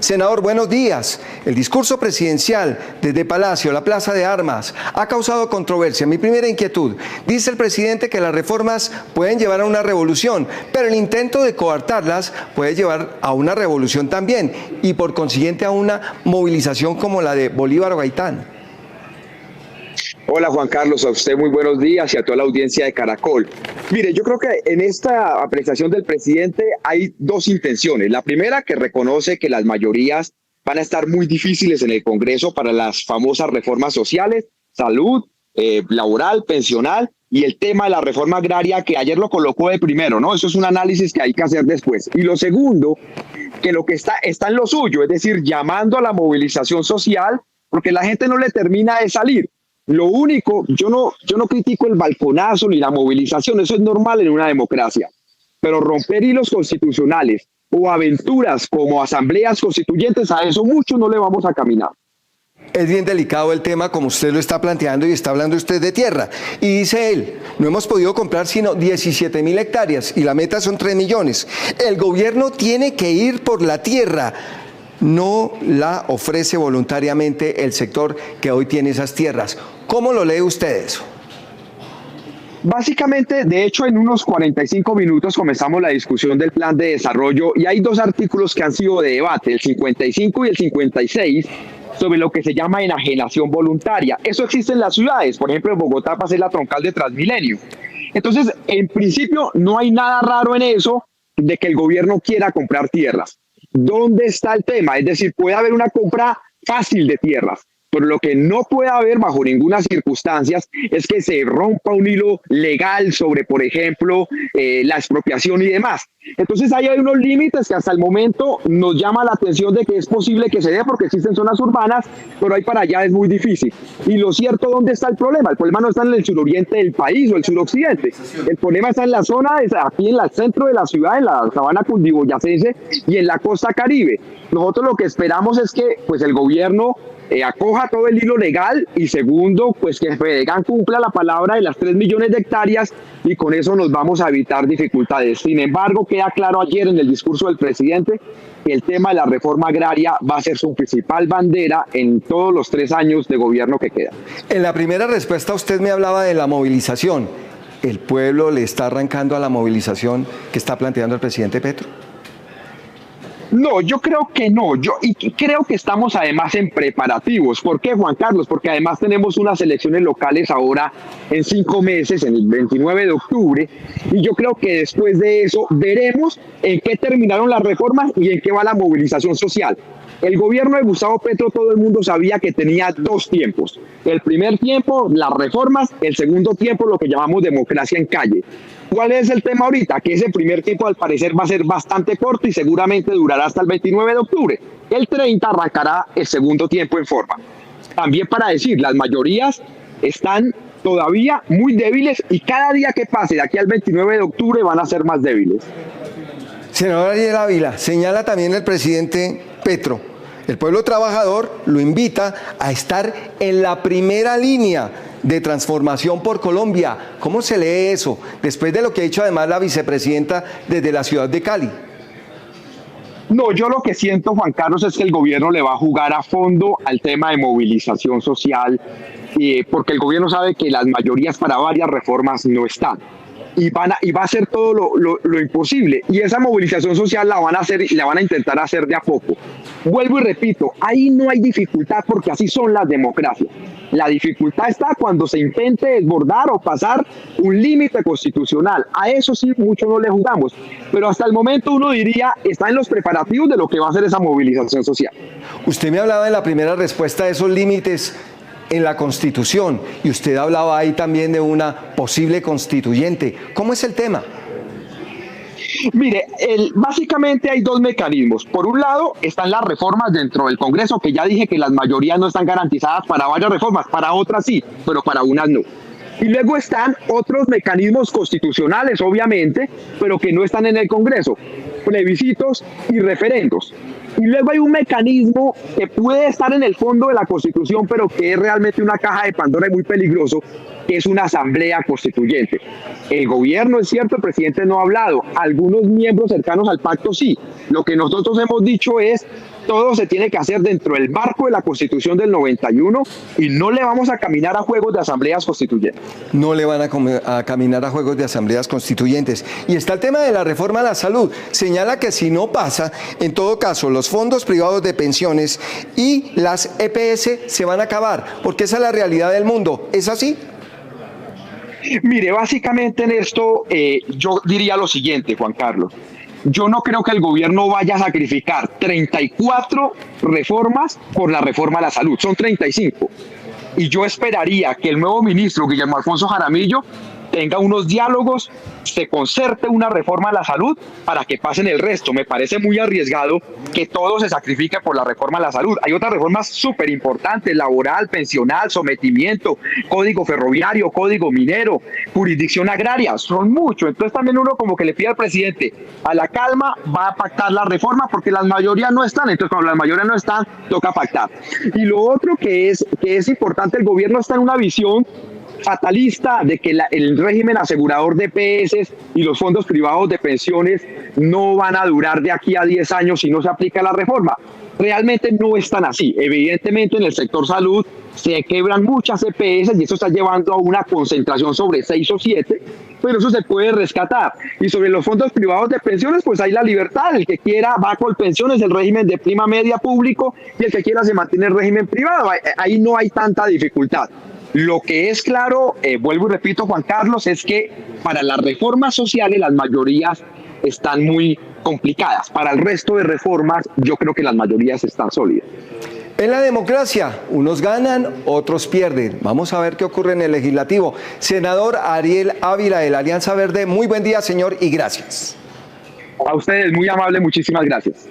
Senador, buenos días. El discurso presidencial desde Palacio, la Plaza de Armas, ha causado controversia. Mi primera inquietud, dice el presidente que las reformas pueden llevar a una revolución, pero el intento de coartarlas puede llevar a una revolución también y por consiguiente a una movilización como la de Bolívar o Gaitán. Hola Juan Carlos, a usted muy buenos días y a toda la audiencia de Caracol. Mire, yo creo que en esta apreciación del presidente hay dos intenciones. La primera, que reconoce que las mayorías van a estar muy difíciles en el Congreso para las famosas reformas sociales, salud, laboral, pensional y el tema de la reforma agraria que ayer lo colocó de primero, ¿no? Eso es un análisis que hay que hacer después. Y lo segundo, que lo que está en lo suyo, es decir, llamando a la movilización social, porque la gente no le termina de salir. Lo único, yo no critico el balconazo ni la movilización, eso es normal en una democracia, pero romper hilos constitucionales o aventuras como asambleas constituyentes, a eso mucho no le vamos a caminar. Es bien delicado el tema, como usted lo está planteando, y está hablando usted de tierra. Y dice él, no hemos podido comprar sino 17.000 hectáreas y la meta son 3 millones. El gobierno tiene que ir por la tierra. No la ofrece voluntariamente el sector que hoy tiene esas tierras. ¿Cómo lo lee usted eso? Básicamente, de hecho, en unos 45 minutos comenzamos la discusión del plan de desarrollo y hay dos artículos que han sido de debate, el 55 y el 56, sobre lo que se llama enajenación voluntaria. Eso existe en las ciudades, por ejemplo, en Bogotá para hacer la troncal de Transmilenio. Entonces, en principio, no hay nada raro en eso de que el gobierno quiera comprar tierras. ¿Dónde está el tema? Es decir, puede haber una compra fácil de tierras, pero lo que no puede haber bajo ninguna circunstancia es que se rompa un hilo legal sobre, por ejemplo, la expropiación y demás. Entonces ahí hay unos límites que hasta el momento nos llama la atención de que es posible que se dé porque existen zonas urbanas, pero ahí para allá es muy difícil. Y lo cierto, ¿dónde está el problema? El problema no está en el suroriente del país o el suroccidente. El problema está en la zona, aquí en el centro de la ciudad, en la sabana cundiboyacense y en la costa caribe. Nosotros lo que esperamos es que pues, el gobierno acoja todo el hilo legal y segundo, pues que Fedegan cumpla la palabra de las 3 millones de hectáreas y con eso nos vamos a evitar dificultades. Sin embargo, queda claro ayer en el discurso del presidente que el tema de la reforma agraria va a ser su principal bandera en todos los 3 años de gobierno que quedan. En la primera respuesta usted me hablaba de la movilización. ¿El pueblo le está arrancando a la movilización que está planteando el presidente Petro? No, yo creo que no. Y creo que estamos además en preparativos. ¿Por qué, Juan Carlos? Porque además tenemos unas elecciones locales ahora en 5 meses, en el 29 de octubre, y yo creo que después de eso veremos en qué terminaron las reformas y en qué va la movilización social. El gobierno de Gustavo Petro, todo el mundo sabía que tenía 2 tiempos. El primer tiempo, las reformas, el segundo tiempo, lo que llamamos democracia en calle. ¿Cuál es el tema ahorita? Que ese primer tiempo al parecer va a ser bastante corto y seguramente durará hasta el 29 de octubre. El 30 arrancará el segundo tiempo en forma. También para decir, las mayorías están todavía muy débiles y cada día que pase de aquí al 29 de octubre van a ser más débiles. Senador Ariel Ávila, señala también el presidente Petro, el pueblo trabajador lo invita a estar en la primera línea de transformación por Colombia. ¿Cómo se lee eso? Después de lo que ha dicho además la vicepresidenta desde la ciudad de Cali. No, yo lo que siento, Juan Carlos, es que el gobierno le va a jugar a fondo al tema de movilización social, porque el gobierno sabe que las mayorías para varias reformas no están. Y va a hacer todo lo imposible. Y esa movilización social la van a hacer y la van a intentar hacer de a poco. Vuelvo y repito, ahí no hay dificultad porque así son las democracias. La dificultad está cuando se intente desbordar o pasar un límite constitucional. A eso sí mucho no le jugamos. Pero hasta el momento uno diría, está en los preparativos de lo que va a ser esa movilización social. Usted me hablaba en la primera respuesta de esos límites en la Constitución y usted hablaba ahí también de una posible constituyente. ¿Cómo es el tema? Mire, básicamente hay 2 mecanismos. Por un lado están las reformas dentro del Congreso, que ya dije que las mayorías no están garantizadas para varias reformas, para otras sí, pero para unas no. Y luego están otros mecanismos constitucionales, obviamente, pero que no están en el Congreso, plebiscitos y referendos. Y luego hay un mecanismo que puede estar en el fondo de la Constitución, pero que es realmente una caja de Pandora y muy peligroso, que es una asamblea constituyente. El gobierno, es cierto, el presidente no ha hablado, algunos miembros cercanos al pacto sí. Lo que nosotros hemos dicho es Todo se tiene que hacer dentro del marco de la Constitución del 91 y no le vamos a caminar a juegos de asambleas constituyentes. No le van a caminar a juegos de asambleas constituyentes. Y está el tema de la reforma a la salud. Señala que si no pasa, en todo caso, los fondos privados de pensiones y las EPS se van a acabar, porque esa es la realidad del mundo. ¿Es así? Mire, básicamente en esto yo diría lo siguiente, Juan Carlos. Yo no creo que el gobierno vaya a sacrificar 34 reformas por la reforma a la salud, son 35. Y yo esperaría que el nuevo ministro, Guillermo Alfonso Jaramillo, tenga unos diálogos, se concerte una reforma a la salud para que pasen el resto. Me parece muy arriesgado que todo se sacrifique por la reforma a la salud. Hay otras reformas súper importantes: laboral, pensional, sometimiento, código ferroviario, código minero, jurisdicción agraria, son muchos. Entonces también uno como que le pide al presidente, a la calma, va a pactar la reforma porque las mayorías no están. Entonces cuando las mayorías no están, toca pactar. Y lo otro que es importante, el gobierno está en una visión fatalista de que el régimen asegurador de EPS y los fondos privados de pensiones no van a durar de aquí a 10 años si no se aplica la reforma. Realmente no es tan así. Evidentemente en el sector salud se quebran muchas EPS y eso está llevando a una concentración sobre 6 o 7, pero eso se puede rescatar. Y sobre los fondos privados de pensiones, pues hay la libertad. El que quiera va con pensiones, el régimen de prima media público, y el que quiera se mantiene el régimen privado. Ahí no hay tanta dificultad. Lo que es claro, vuelvo y repito, Juan Carlos, es que para las reformas sociales las mayorías están muy complicadas. Para el resto de reformas yo creo que las mayorías están sólidas. En la democracia, unos ganan, otros pierden. Vamos a ver qué ocurre en el legislativo. Senador Ariel Ávila de la Alianza Verde, muy buen día, señor, y gracias. A ustedes, muy amable, muchísimas gracias.